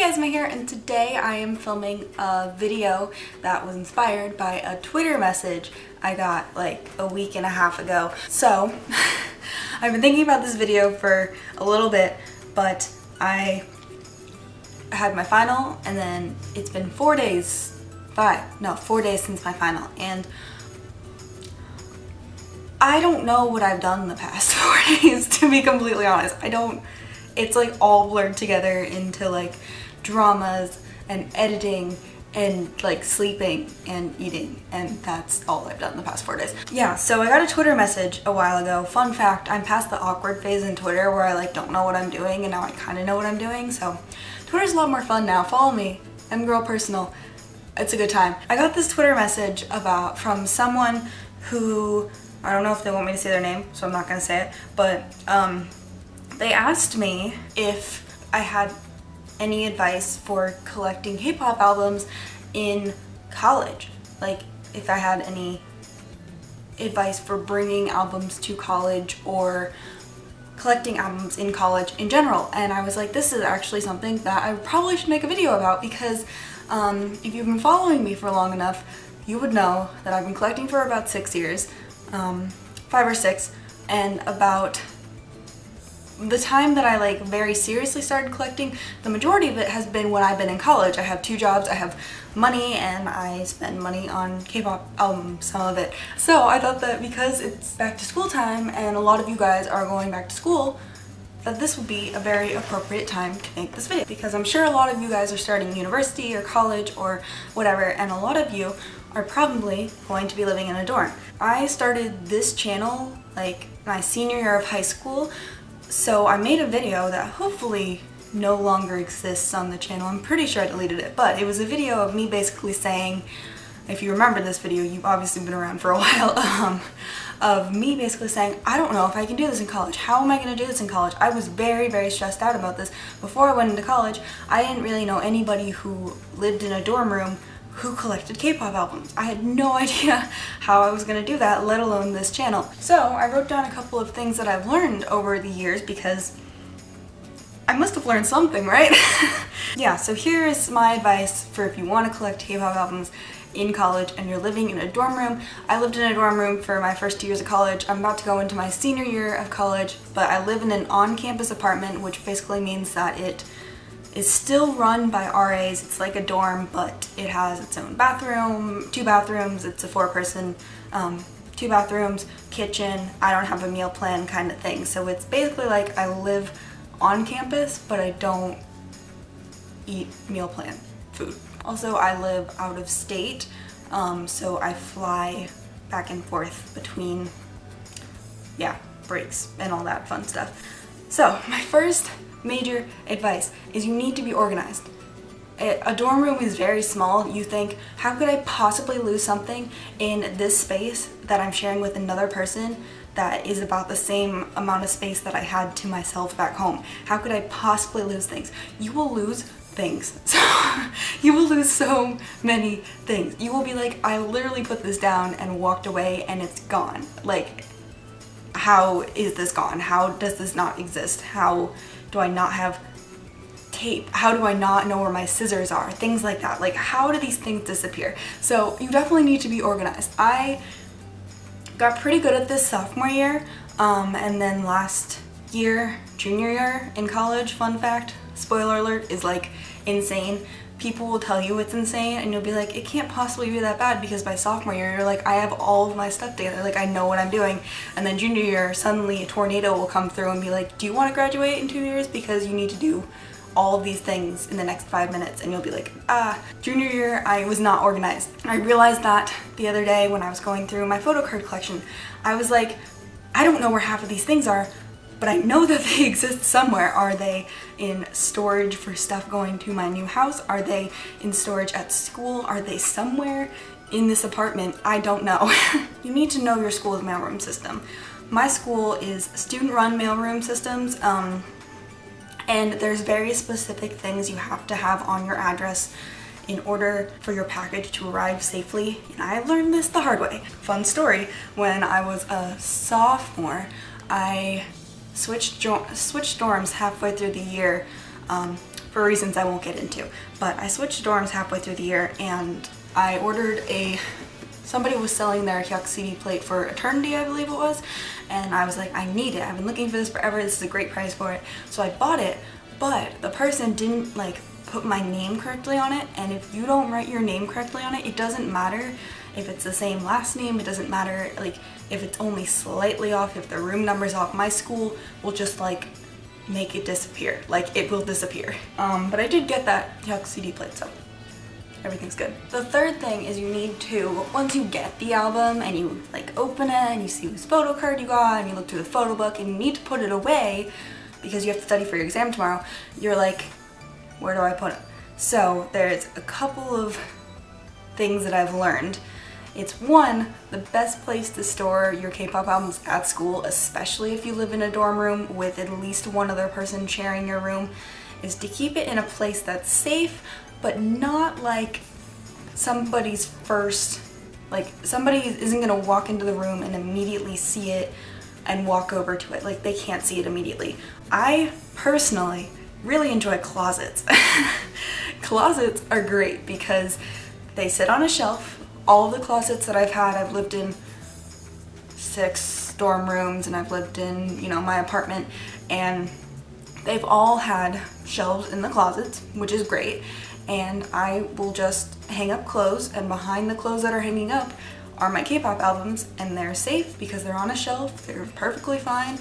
guys, May here, and today I am filming a video that was inspired by a Twitter message I got like a week and a half ago. So I've been thinking about this video for a little bit, but I had my final and then it's been 4 days since my final, and I don't know what I've done the past 4 days, to be completely honest. It's like all blurred together into like dramas and editing and like sleeping and eating, and that's all I've done the past 4 days. Yeah, so I got a Twitter message a while ago. Fun fact, I'm past the awkward phase in Twitter where I like don't know what I'm doing, and now I kind of know what I'm doing, so Twitter's a lot more fun now. Follow me, mgirlpersonal. It's a good time. I got this Twitter message from someone who, I don't know if they want me to say their name, so I'm not gonna say it, but they asked me if I had any advice for collecting K-pop albums in college. Like, if I had any advice for bringing albums to college or collecting albums in college in general. And I was like, this is actually something that I probably should make a video about, because if you've been following me for long enough, you would know that I've been collecting for about 6 years, 5 or 6, and about the time that I like very seriously started collecting, the majority of it has been when I've been in college. I have 2 jobs, I have money, and I spend money on K-pop albums, some of it. So I thought that because it's back to school time and a lot of you guys are going back to school, that this would be a very appropriate time to make this video, because I'm sure a lot of you guys are starting university or college or whatever, and a lot of you are probably going to be living in a dorm. I started this channel like my senior year of high school, so I made a video that hopefully no longer exists on the channel. I'm pretty sure I deleted it, but it was a video of me basically saying, if you remember this video, you've obviously been around for a while, of me basically saying, I don't know if I can do this in college. How am I going to do this in college? I was very, very stressed out about this. Before I went into college, I didn't really know anybody who lived in a dorm room who collected K-pop albums. I had no idea how I was gonna do that, let alone this channel. So I wrote down a couple of things that I've learned over the years, because I must have learned something, right? Yeah, so here is my advice for if you want to collect K-pop albums in college and you're living in a dorm room. I lived in a dorm room for my first 2 years of college. I'm about to go into my senior year of college, but I live in an on-campus apartment, which basically means that it is still run by RAs. It's like a dorm, but it has its own bathroom, 2 bathrooms. It's a 4-person, 2 bathrooms, kitchen. I don't have a meal plan kind of thing. So it's basically like I live on campus, but I don't eat meal plan food. Also, I live out of state, so I fly back and forth between, breaks and all that fun stuff. So my first major advice is you need to be organized. A dorm room is very small. You think, how could I possibly lose something in this space that I'm sharing with another person that is about the same amount of space that I had to myself back home? How could I possibly lose things? You will lose things. So you will lose so many things. You will be like, I literally put this down and walked away and it's gone. Like, how is this gone? How does this not exist? How do I not have tape? How do I not know where my scissors are? Things like that. Like, how do these things disappear? So you definitely need to be organized. I got pretty good at this sophomore year, and then last year, junior year in college, fun fact, spoiler alert, is like insane. People will tell you it's insane and you'll be like, it can't possibly be that bad, because by sophomore year you're like, I have all of my stuff together, like I know what I'm doing. And then junior year, suddenly a tornado will come through and be like, do you want to graduate in 2 years, because you need to do all of these things in the next 5 minutes? And you'll be like, Junior year I was not organized. I realized that the other day when I was going through my photo card collection. I was like, I don't know where half of these things are, but I know that they exist somewhere. Are they in storage for stuff going to my new house? Are they in storage at school? Are they somewhere in this apartment? I don't know. You need to know your school's mailroom system. My school is student-run mailroom systems, and there's very specific things you have to have on your address in order for your package to arrive safely, and I learned this the hard way. Fun story, when I was a sophomore, I switched dorms halfway through the year for reasons I won't get into. But I switched dorms halfway through the year and I ordered somebody was selling their VIXX CD plate for Eternity, I believe it was, and I was like, I need it. I've been looking for this forever. This is a great price for it. So I bought it, but the person didn't like put my name correctly on it, and if you don't write your name correctly on it, it doesn't matter if it's the same last name, it doesn't matter like if it's only slightly off, if the room number's off. My school will just like make it disappear, like it will disappear. But I did get that VIXX CD plate, so everything's good. The third thing is you need to, once you get the album and you like open it and you see whose photo card you got and you look through the photo book and you need to put it away because you have to study for your exam tomorrow, you're like, where do I put it? So there's a couple of things that I've learned. It's one, the best place to store your K-pop albums at school, especially if you live in a dorm room with at least one other person sharing your room, is to keep it in a place that's safe, but not like somebody's first, like somebody isn't gonna walk into the room and immediately see it and walk over to it. Like they can't see it immediately. I personally really enjoy closets. Closets are great because they sit on a shelf. All of the closets that I've lived in 6 dorm rooms and I've lived in, you know, my apartment, and they've all had shelves in the closets, which is great. And I will just hang up clothes, and behind the clothes that are hanging up are my K-pop albums, and they're safe because they're on a shelf, they're perfectly fine,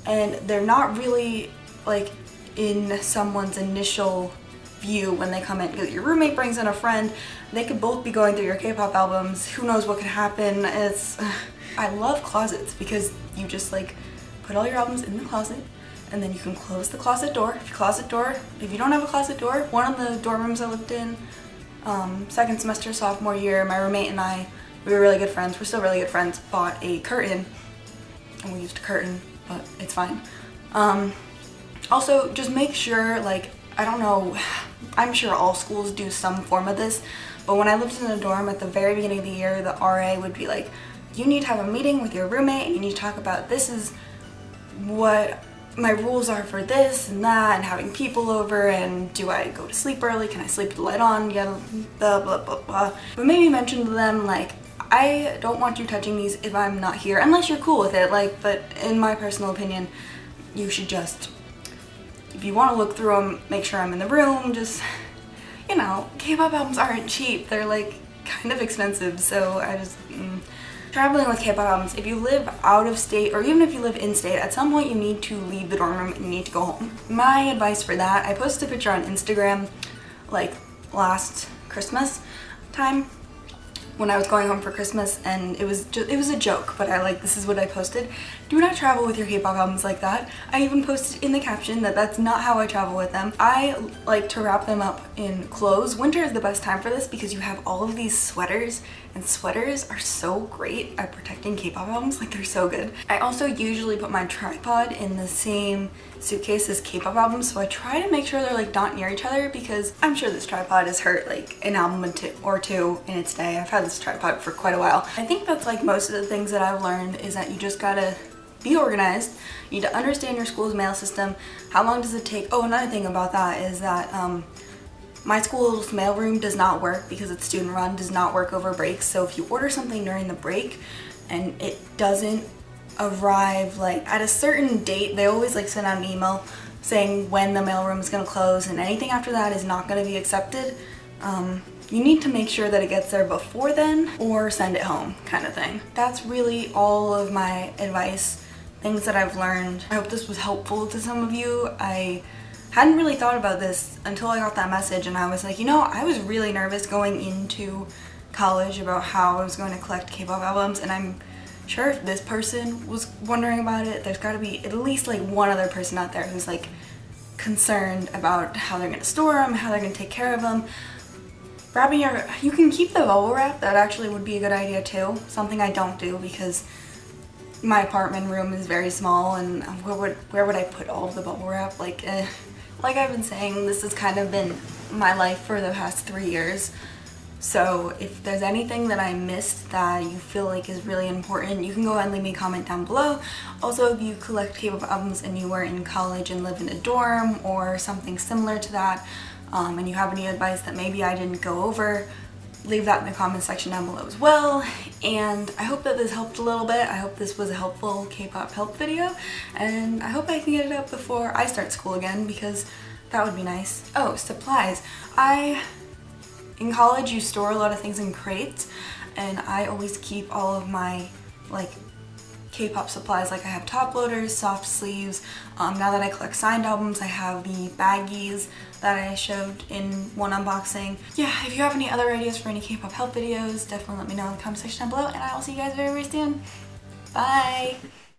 and they're not really like in someone's initial view when they come in. Because your roommate brings in a friend, they could both be going through your K-pop albums, who knows what could happen. I love closets because you just like put all your albums in the closet, and then you can close the closet door. If you don't have a closet door, one of the dorm rooms I lived in, second semester, sophomore year, my roommate and I, we were really good friends, we're still really good friends, bought a curtain, and we used a curtain, but it's fine. Also, just make sure, like, I don't know, I'm sure all schools do some form of this, but when I lived in a dorm at the very beginning of the year, the RA would be like, you need to have a meeting with your roommate and you need to talk about this is what my rules are for this and that, and having people over, and do I go to sleep early, can I sleep with the light on, yeah, blah blah blah blah. But maybe mention to them like, I don't want you touching these if I'm not here, unless you're cool with it, like, but in my personal opinion, you should just, if you want to look through them, make sure I'm in the room. Just, you know, K-pop albums aren't cheap, they're like kind of expensive, so I just, Traveling with K-pop albums, if you live out of state or even if you live in state, at some point you need to leave the dorm room and you need to go home. My advice for that, I posted a picture on Instagram like last Christmas time when I was going home for Christmas, and it was a joke, but this is what I posted. Do not travel with your K-pop albums like that. I even posted in the caption that that's not how I travel with them. I like to wrap them up in clothes. Winter is the best time for this because you have all of these sweaters, and sweaters are so great at protecting K-pop albums, like they're so good. I also usually put my tripod in the same suitcase as K-pop albums, so I try to make sure they're like not near each other because I'm sure this tripod has hurt like an album or two in its day. I've had this tripod for quite a while. I think that's like most of the things that I've learned is that you just gotta be organized. You need to understand your school's mail system. How long does it take? Oh, another thing about that is that my school's mailroom does not work because it's student run, does not work over breaks. So if you order something during the break and it doesn't arrive like at a certain date, they always like send out an email saying when the mailroom is gonna close, and anything after that is not gonna be accepted. You need to make sure that it gets there before then or send it home, kind of thing. That's really all of my advice, things that I've learned. I hope this was helpful to some of you. I hadn't really thought about this until I got that message, and I was like, you know, I was really nervous going into college about how I was going to collect K-pop albums, and I'm sure if this person was wondering about it, there's got to be at least like one other person out there who's like concerned about how they're going to store them, how they're going to take care of them. You can keep the bubble wrap, that actually would be a good idea too. Something I don't do because my apartment room is very small, and where would I put all of the bubble wrap? Like I've been saying, this has kind of been my life for the past 3 years. So if there's anything that I missed that you feel like is really important, you can go ahead and leave me a comment down below. Also, if you collect K-pop albums and you were in college and live in a dorm or something similar to that, and you have any advice that maybe I didn't go over, leave that in the comment section down below as well. And I hope that this helped a little bit. I hope this was a helpful K-pop help video, and I hope I can get it up before I start school again, because that would be nice. Oh, supplies. In college, you store a lot of things in crates, and I always keep all of my like K-pop supplies. Like I have top loaders, soft sleeves. Now that I collect signed albums, I have the baggies that I showed in one unboxing. Yeah, if you have any other ideas for any K-pop help videos, definitely let me know in the comment section down below, and I will see you guys very, very soon. Bye!